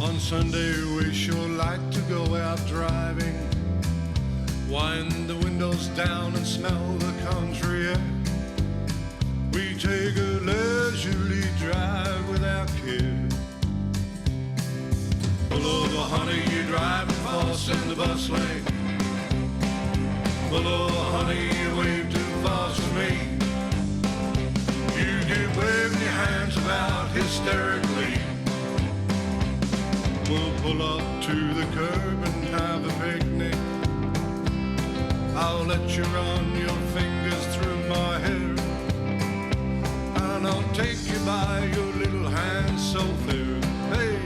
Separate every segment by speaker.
Speaker 1: On Sunday we sure like to go out driving, wind the windows down and smell the country air. We take a leisurely drive without care. Pull over, honey, you're driving fast in the bus lane. Pull over, honey, you wave too fast for me. You get waving your hands about hysterically. We'll pull up to the curb and have a picnic. I'll let you run your fingers through my hair, and I'll take you by your little hands so fair. Hey!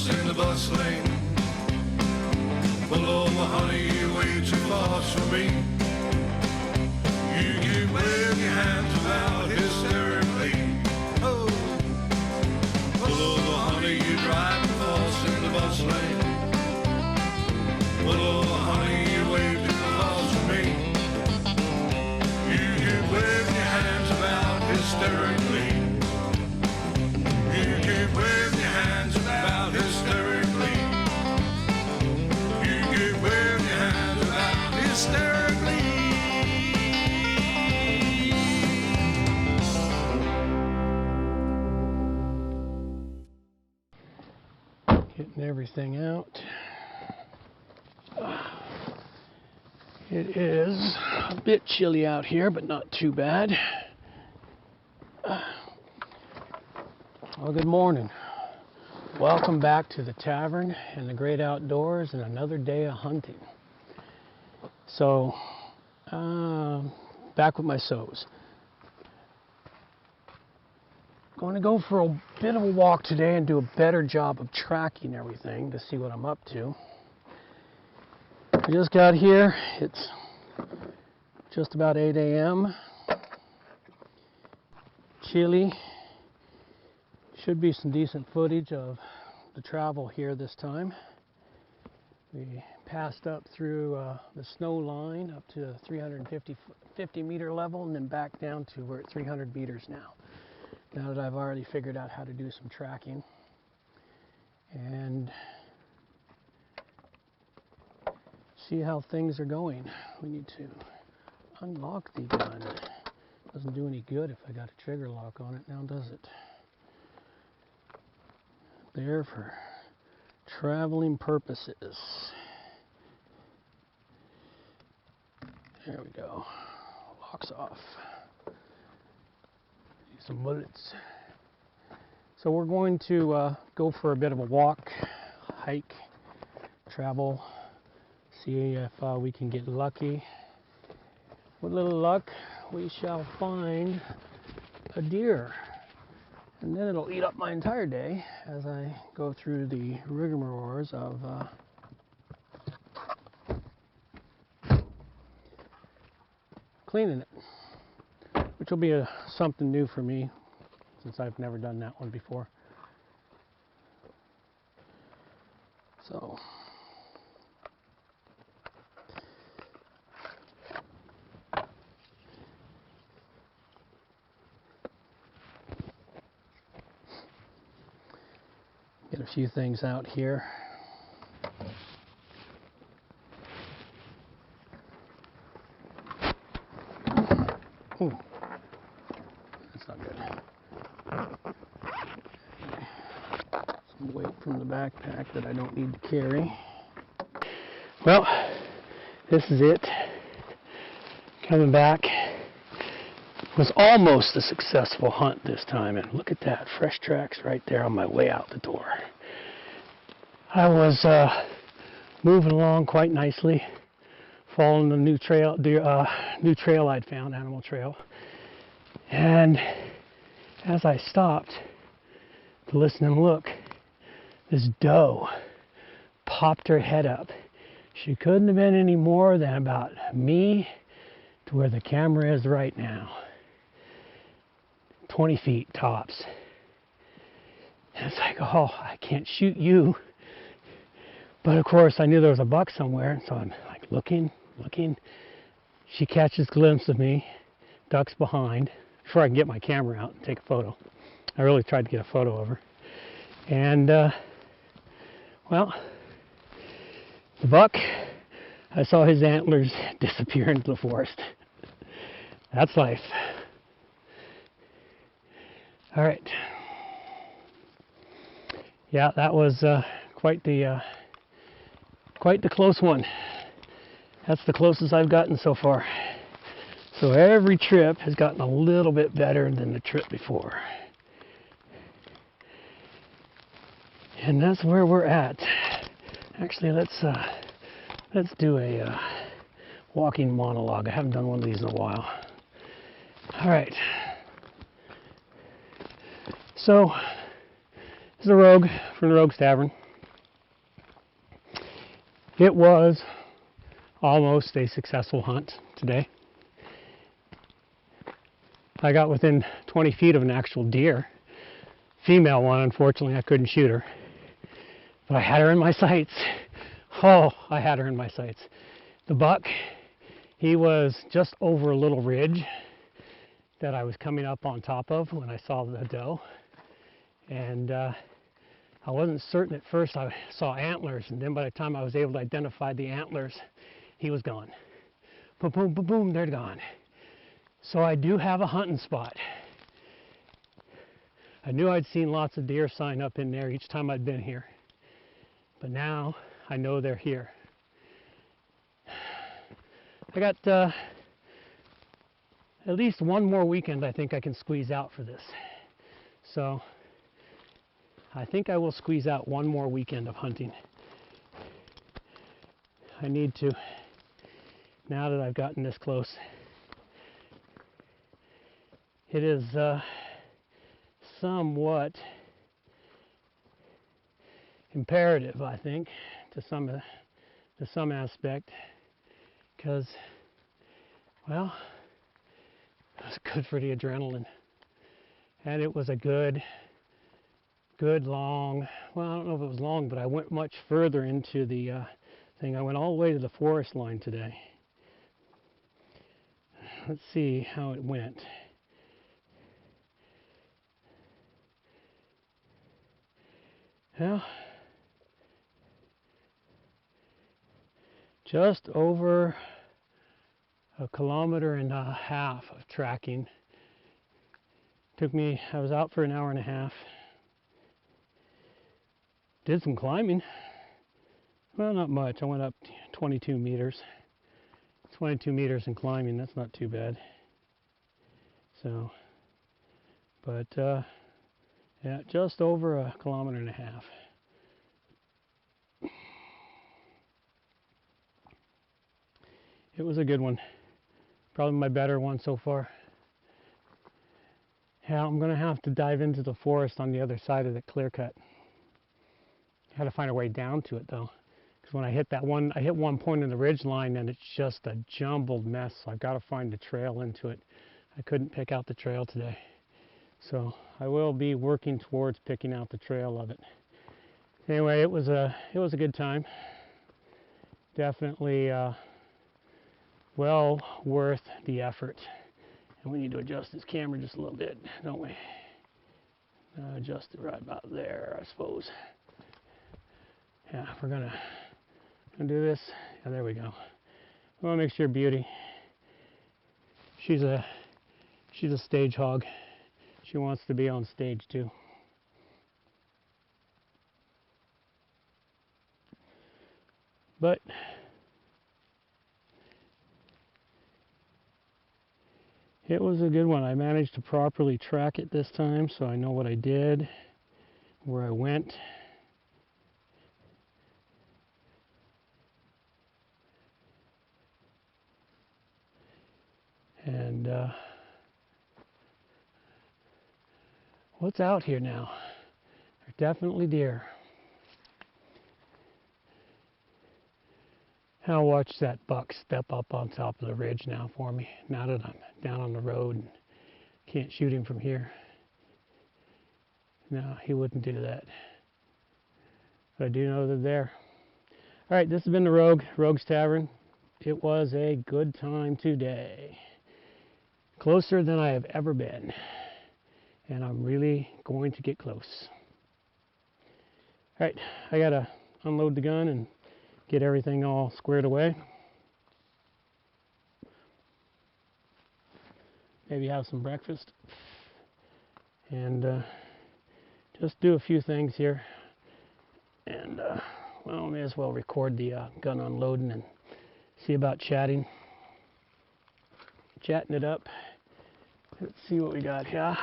Speaker 1: In the bus lane. Pull over, honey, you're way too fast for me. You keep waving your hands about hysterically. Oh, pull over, honey, you're driving fast in the bus lane. Pull over, honey, you're way too fast for me. You keep waving your hands about hysterically. You keep waving your hands about hysterically. You keep waving your hands about hysterically. Getting everything out. It is a bit chilly out here, but not too bad. Well, good morning. Welcome back to the tavern and the great outdoors and another day of hunting. So, back with my sows. Going to go for a bit of a walk today and do a better job of tracking everything to see what I'm up to. I just got here. It's just about 8 a.m. Chilly. Should be some decent footage of the travel here this time. We passed up through the snow line up to 350 meter level and then back down to we're at 300 meters now. Now that I've already figured out how to do some tracking and see how things are going. We need to unlock the gun. Doesn't do any good if I got a trigger lock on it now, does it? There for traveling purposes. There we go. Locks off. Use some bullets. So we're going to go for a bit of a walk, hike, travel, see if we can get lucky. With a little luck, we shall find a deer. And then it'll eat up my entire day as I go through the rigmaroles of cleaning it, which will be something new for me since I've never done that one before. So get a few things out here. Ooh, that's not good. Some weight from the backpack that I don't need to carry. Well, this is it. Coming back. Was almost a successful hunt this time, and look at that, fresh tracks right there on my way out the door. I was moving along quite nicely, following the new trail I'd found, animal trail, and as I stopped to listen and look, this doe popped her head up. She couldn't have been any more than about me to where the camera is right now. 20 feet tops. And it's like, oh, I can't shoot you. But of course, I knew there was a buck somewhere, and so I'm like looking. She catches a glimpse of me, ducks behind, before I can get my camera out and take a photo. I really tried to get a photo of her. And, well, the buck, I saw his antlers disappear into the forest. That's life. All right. Yeah, that was quite the close one. That's the closest I've gotten so far. So every trip has gotten a little bit better than the trip before. And that's where we're at. Actually, let's do a walking monologue. I haven't done one of these in a while. All right. So, this is a Rogue from the Rogue's Tavern. It was almost a successful hunt today. I got within 20 feet of an actual deer. Female one, unfortunately, I couldn't shoot her. But I had her in my sights. Oh, I had her in my sights. The buck, he was just over a little ridge that I was coming up on top of when I saw the doe. And I wasn't certain at first. I saw antlers, and then by the time I was able to identify the antlers, he was gone. Boom, boom, boom, boom, they're gone. So I do have a hunting spot. I knew I'd seen lots of deer sign up in there each time I'd been here. But now I know they're here. I got at least one more weekend I think I can squeeze out for this. So I think I will squeeze out one more weekend of hunting. I need to, now that I've gotten this close. It is somewhat imperative, I think, to some aspect, because, well, it was good for the adrenaline, and it was a good long, well, I don't know if it was long, but I went much further into the thing. I went all the way to the forest line today. Let's see how it went. Well, just over 1.5 kilometers of tracking. Took me, I was out for 1.5 hours. Did some climbing. Well, not much. I went up 22 meters. 22 meters in climbing, that's not too bad. So, but yeah, just over 1.5 kilometers. It was a good one. Probably my better one so far. Yeah, I'm going to have to dive into the forest on the other side of the clear cut. I had to find a way down to it though. Because when I hit that one, I hit one point in the ridge line and it's just a jumbled mess. So I've got to find a trail into it. I couldn't pick out the trail today. So I will be working towards picking out the trail of it. Anyway, it was a good time. Definitely well worth the effort. And we need to adjust this camera just a little bit, don't we? Adjust it right about there, I suppose. Yeah, we're gonna do this. Yeah, there we go. Well, mixture of beauty. She's a stage hog. She wants to be on stage too. But it was a good one. I managed to properly track it this time, so I know what I did, where I went. And what's out here now? They're definitely deer. I'll watch that buck step up on top of the ridge now for me, now that I'm down on the road and can't shoot him from here. No, he wouldn't do that. But I do know they're there. All right, this has been the Rogue's Tavern. It was a good time today. Closer than I have ever been. And I'm really going to get close. All right, I gotta unload the gun and get everything all squared away. Maybe have some breakfast. And just do a few things here. And, well, may as well record the gun unloading and see about chatting it up. Let's see what we got here.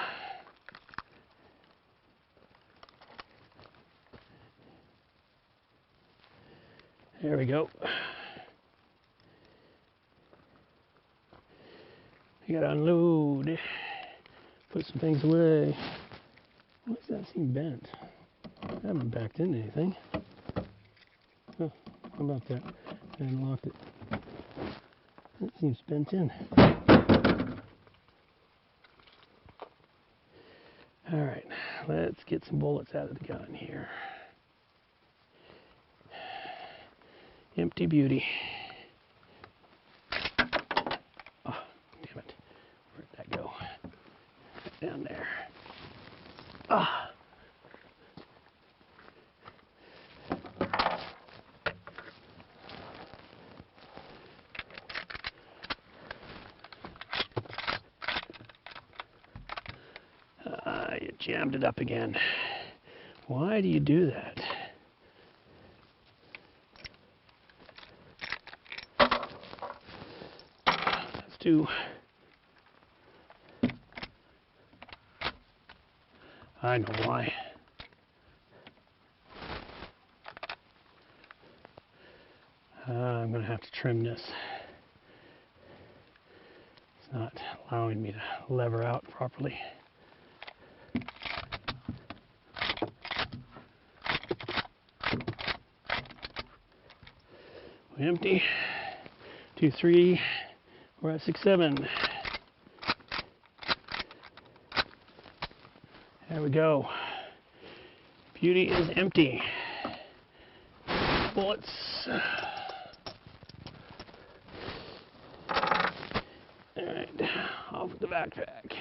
Speaker 1: There we go. You gotta unload. Put some things away. Why does that seem bent? I haven't backed into anything. Oh, how about that? I unlocked it. That seems bent in. Alright, let's get some bullets out of the gun here. Empty beauty. Oh, damn it. Where'd that go? Down there. Ah. You jammed it up again. Why do you do that? Let's do. I know why. I'm going to have to trim this. It's not allowing me to lever out properly. Empty. 2, 3. We're at 6, 7. There we go. Beauty is empty. Bullets. Alright, off with the backpack.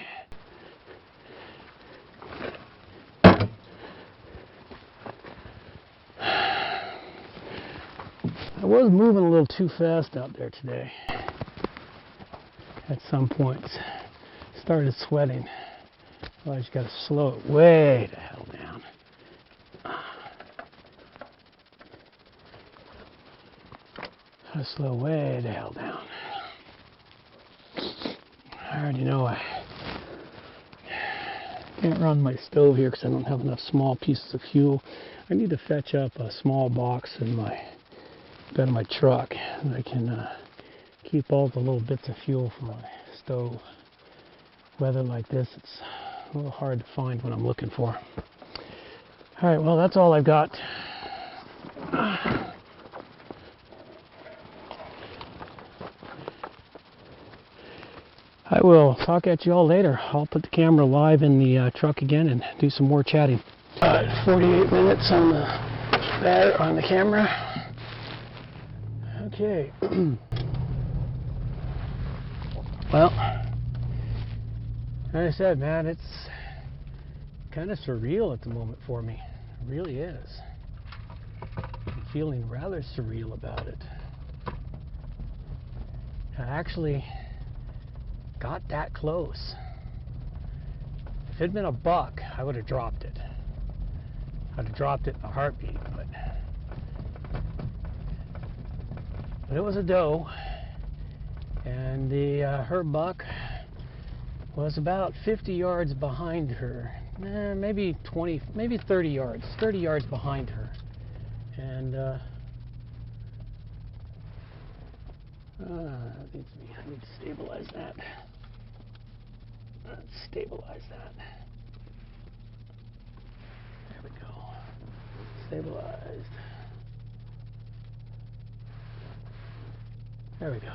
Speaker 1: I was moving a little too fast out there today. At some points, started sweating. Well, I just got to slow it way the hell down. Gotta slow way the hell down. I already know I can't run my stove here because I don't have enough small pieces of fuel. I need to fetch up a small box in my bed of my truck, and I can keep all the little bits of fuel for my stove. Weather like this, it's a little hard to find what I'm looking for. Alright, well, that's all I've got. I will talk at you all later. I'll put the camera live in the truck again and do some more chatting. 48 minutes on the camera. Okay. Well, like I said, man, it's kind of surreal at the moment for me. It really is. I'm feeling rather surreal about it. I actually got that close. If it had been a buck, I would have dropped it. I'd have dropped it in a heartbeat, but it was a doe, and her buck was about 50 yards behind her, maybe 20, maybe 30 yards behind her, and I need to stabilize that. Let's stabilize that. There we go. Stabilized. There we go.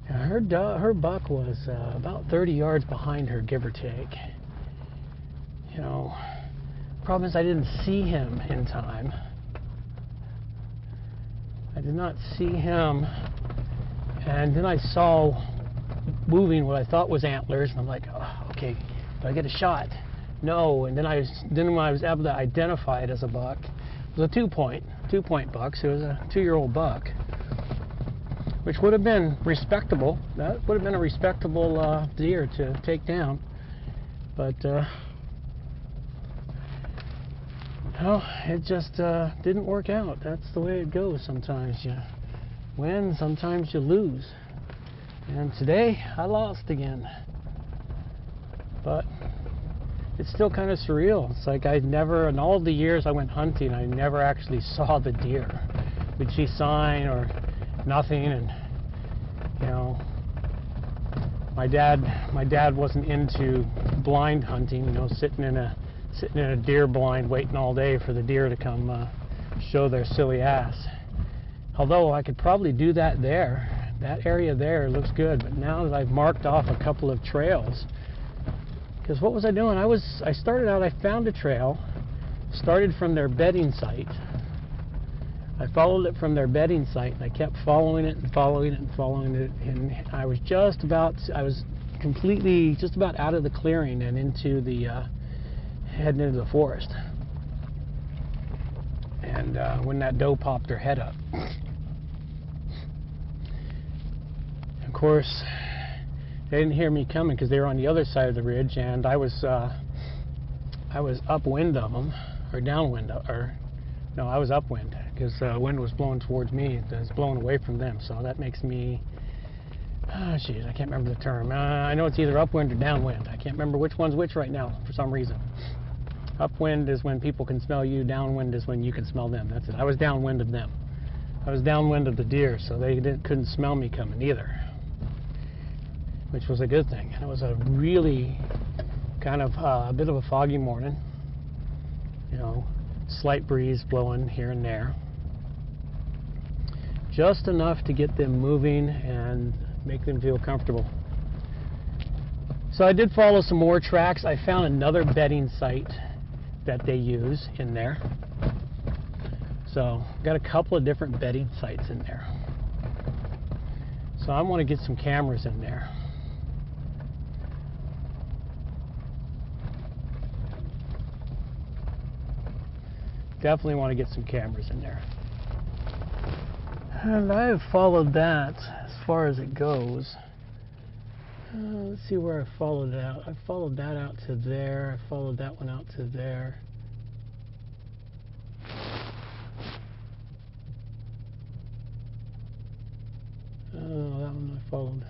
Speaker 1: Now her buck was about 30 yards behind her, give or take. you know, problem is I didn't see him in time. I did not see him, and then I saw moving what I thought was antlers, and I'm like, oh, okay, do I get a shot? No, and then when I was able to identify it as a buck, it was a two-point buck, so it was a 2-year-old buck, which would have been respectable. That would have been a respectable deer to take down, but no, it just didn't work out. That's the way it goes. Sometimes you win, sometimes you lose. And today, I lost again. But it's still kind of surreal. It's like I never, in all the years I went hunting, I never actually saw the deer. We'd see sign or nothing, and you know, my dad wasn't into blind hunting. You know, sitting in a deer blind, waiting all day for the deer to come show their silly ass. Although I could probably do that there. That area there looks good, but now that I've marked off a couple of trails, because what was I doing? I started out, I found a trail, started from their bedding site. I followed it from their bedding site, and I kept following it and following it and following it, and I was completely just about out of the clearing and into the heading into the forest. And when that doe popped her head up. Of course, they didn't hear me coming because they were on the other side of the ridge, and I was upwind of them, or downwind, no, I was upwind because wind was blowing towards me. It was blowing away from them, so that makes me, I can't remember the term. I know it's either upwind or downwind. I can't remember which one's which right now for some reason. Upwind is when people can smell you. Downwind is when you can smell them. That's it. I was downwind of them. I was downwind of the deer, so they couldn't smell me coming either, which was a good thing. It was a really kind of a bit of a foggy morning. You know, slight breeze blowing here and there. Just enough to get them moving and make them feel comfortable. So I did follow some more tracks. I found another bedding site that they use in there. So got a couple of different bedding sites in there. So I want to get some cameras in there. Definitely want to get some cameras in there. And I have followed that as far as it goes. Let's see where I followed it out. I followed that out to there. I followed that one out to there. Oh, that one I followed.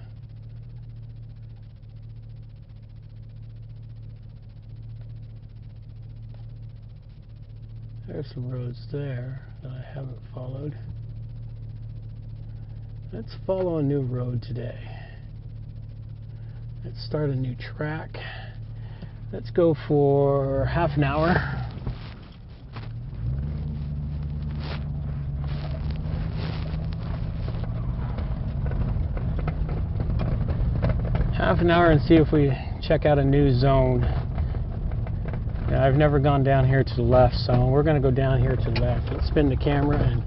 Speaker 1: There's some roads there that I haven't followed. Let's follow a new road today. Let's start a new track. Let's go for half an hour. Half an hour and see if we check out a new zone. Yeah, I've never gone down here to the left, so we're going to go down here to the left. Let's spin the camera and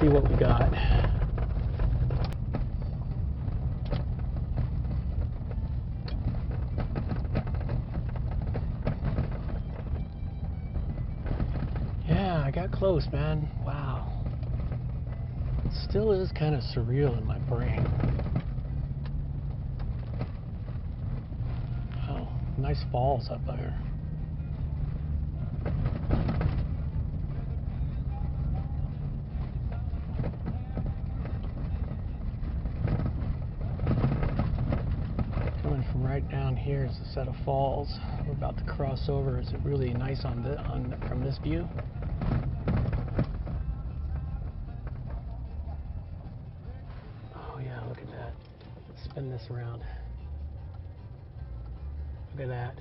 Speaker 1: see what we got. Yeah, I got close, man. Wow. It still is kind of surreal in my brain. Wow, nice falls up there. Coming from right down here is a set of falls. We're about to cross over. Is it really nice from this view? Oh yeah, look at that. Let's spin this around. Look at that.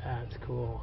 Speaker 1: That's cool.